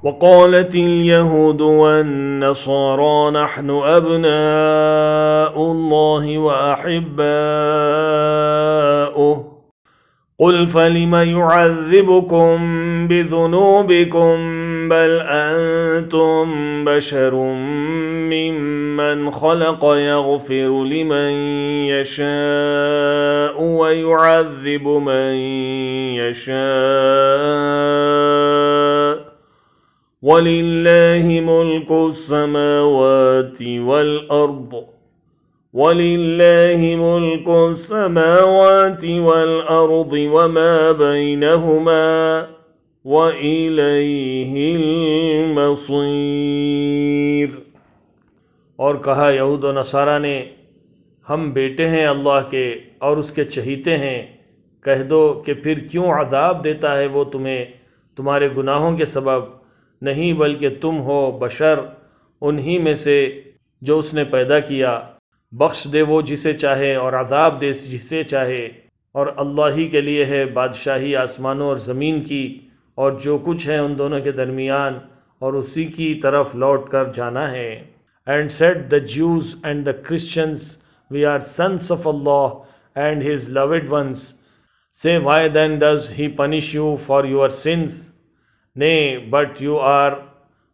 وقالت اليهود والنصارى نحن أبناء الله وأحباؤه قل فلم يعذبكم بذنوبكم بل أنتم بشر ممن خلق يغفر لمن يشاء ويعذب من يشاء ولله ملك السماوات والأرض ولله ملك السماوات والأرض وما بينهما وإليه المصيर। और कहा यहूद व नसारा ने, हम बेटे हैं अल्लाह के और उसके चहीते हैं। कह दो कि फिर क्यों अज़ाब देता है वो तुम्हें तुम्हारे गुनाहों के सबब, नहीं बल्कि तुम हो बशर उन्हीं में से जो उसने पैदा किया। बख्श दे वो जिसे चाहे और अज़ाब दे जिसे चाहे, और अल्लाह ही के लिए है बादशाही आसमानों और ज़मीन की और जो कुछ है उन दोनों के दरमियान, और उसी की तरफ लौट कर जाना है। And said the Jews and the Christians, we are sons of Allah and his loved ones. Say why then does he punish you for your sins? Nay, but you are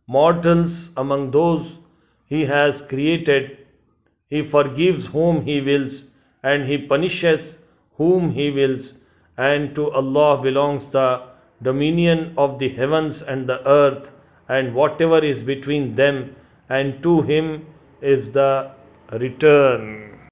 mortals among those he has created. He forgives whom he wills, and he punishes whom he wills. And to Allah belongs the dominion of the heavens and the earth, and whatever is between them, and to him is the return.